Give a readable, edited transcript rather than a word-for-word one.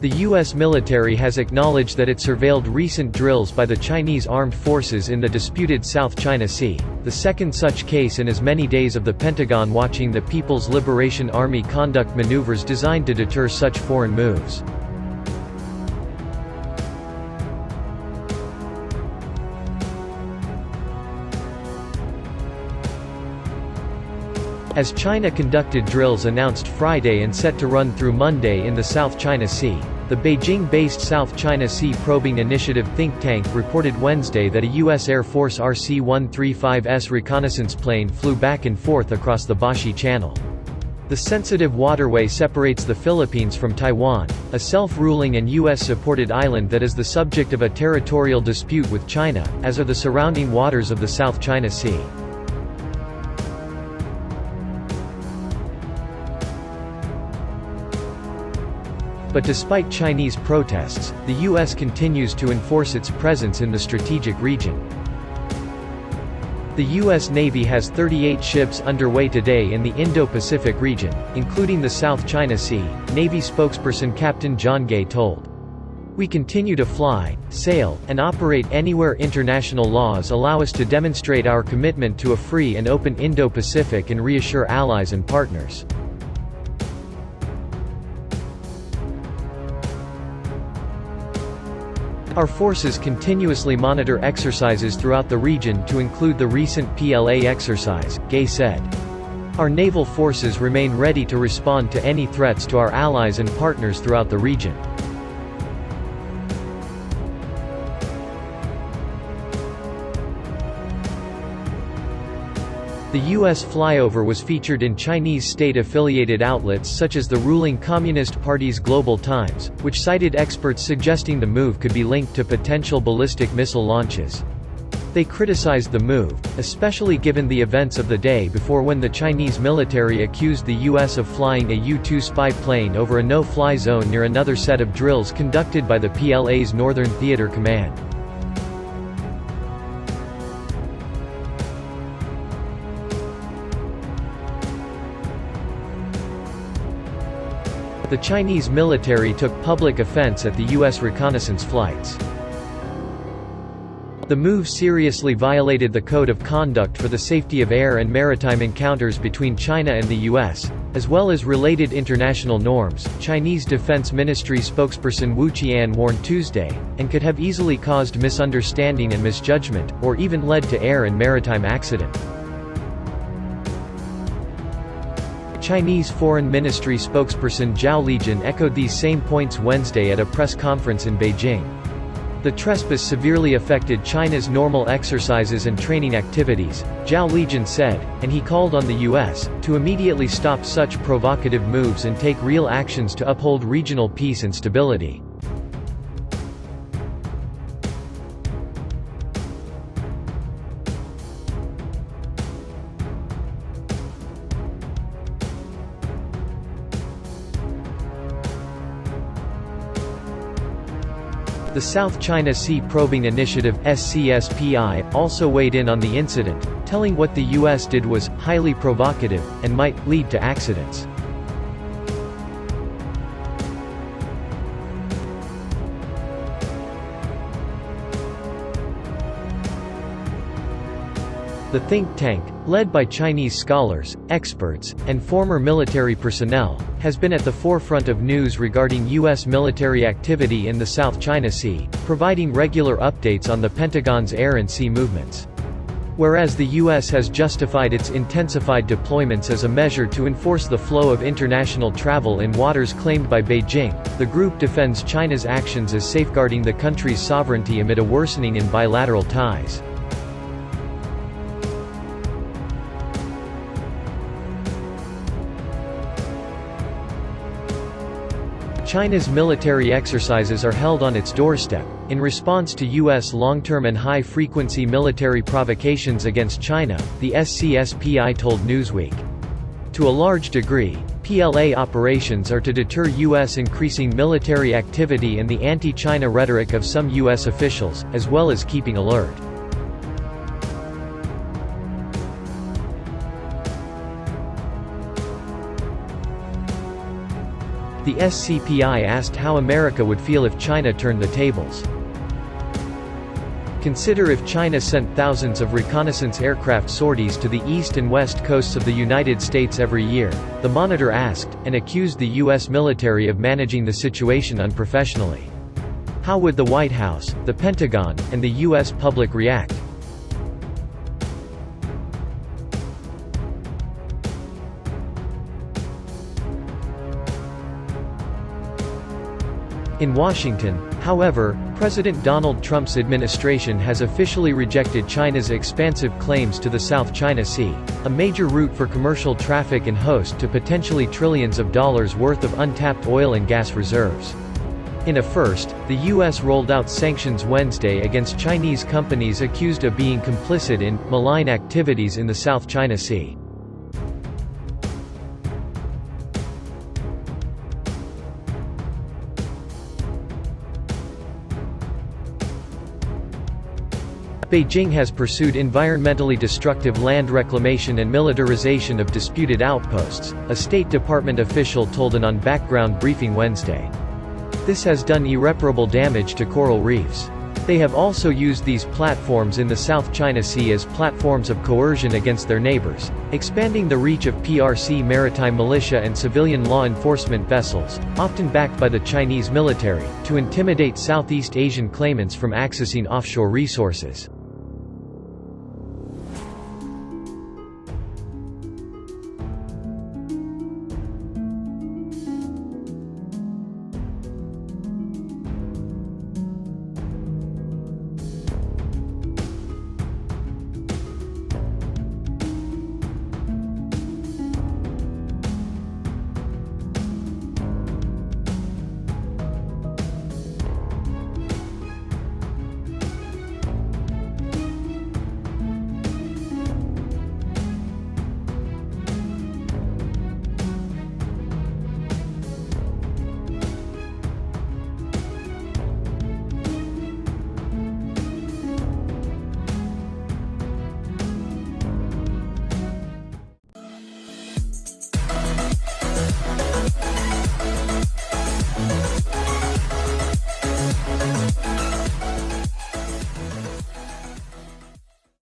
The U.S. military has acknowledged that it surveilled recent drills by the Chinese armed forces in the disputed South China Sea, the second such case in as many days of the Pentagon watching the People's Liberation Army conduct maneuvers designed to deter such foreign moves. As China conducted drills announced Friday and set to run through Monday in the South China Sea, the Beijing-based South China Sea Probing Initiative think tank reported Wednesday that a U.S. Air Force RC-135S reconnaissance plane flew back and forth across the Bashi Channel. The sensitive waterway separates the Philippines from Taiwan, a self-ruling and U.S.-supported island that is the subject of a territorial dispute with China, as are the surrounding waters of the South China Sea. But despite Chinese protests, the U.S. continues to enforce its presence in the strategic region. The U.S. Navy has 38 ships underway today in the Indo-Pacific region, including the South China Sea, Navy spokesperson Captain John Gay told. "We continue to fly, sail, and operate anywhere international laws allow us to demonstrate our commitment to a free and open Indo-Pacific and reassure allies and partners." Our forces continuously monitor exercises throughout the region to include the recent PLA exercise, Gay said. Our naval forces remain ready to respond to any threats to our allies and partners throughout the region. The U.S. flyover was featured in Chinese state-affiliated outlets such as the ruling Communist Party's Global Times, which cited experts suggesting the move could be linked to potential ballistic missile launches. They criticized the move, especially given the events of the day before when the Chinese military accused the U.S. of flying a U-2 spy plane over a no-fly zone near another set of drills conducted by the PLA's Northern Theater Command. The Chinese military took public offense at the U.S. reconnaissance flights. The move seriously violated the Code of Conduct for the Safety of Air and Maritime Encounters between China and the U.S., as well as related international norms, Chinese Defense Ministry spokesperson Wu Qian warned Tuesday, and could have easily caused misunderstanding and misjudgment, or even led to air and maritime accident. Chinese Foreign Ministry spokesperson Zhao Lijian echoed these same points Wednesday at a press conference in Beijing. The trespass severely affected China's normal exercises and training activities, Zhao Lijian said, and he called on the U.S. to immediately stop such provocative moves and take real actions to uphold regional peace and stability. The South China Sea Probing Initiative (SCSPI) also weighed in on the incident, telling what the U.S. did was highly provocative and might lead to accidents. The think tank, led by Chinese scholars, experts, and former military personnel, has been at the forefront of news regarding U.S. military activity in the South China Sea, providing regular updates on the Pentagon's air and sea movements. Whereas the U.S. has justified its intensified deployments as a measure to enforce the flow of international travel in waters claimed by Beijing, the group defends China's actions as safeguarding the country's sovereignty amid a worsening in bilateral ties. China's military exercises are held on its doorstep, in response to U.S. long-term and high-frequency military provocations against China, the SCSPI told Newsweek. To a large degree, PLA operations are to deter U.S. increasing military activity and the anti-China rhetoric of some U.S. officials, as well as keeping alert. The SCPI asked how America would feel if China turned the tables. Consider if China sent thousands of reconnaissance aircraft sorties to the east and west coasts of the United States every year, the Monitor asked, and accused the U.S. military of managing the situation unprofessionally. How would the White House, the Pentagon, and the U.S. public react? In Washington, however, President Donald Trump's administration has officially rejected China's expansive claims to the South China Sea, a major route for commercial traffic and host to potentially trillions of dollars worth of untapped oil and gas reserves. In a first, the U.S. rolled out sanctions Wednesday against Chinese companies accused of being complicit in malign activities in the South China Sea. Beijing has pursued environmentally destructive land reclamation and militarization of disputed outposts, a State Department official told an on-background briefing Wednesday. This has done irreparable damage to coral reefs. They have also used these platforms in the South China Sea as platforms of coercion against their neighbors, expanding the reach of PRC maritime militia and civilian law enforcement vessels, often backed by the Chinese military, to intimidate Southeast Asian claimants from accessing offshore resources.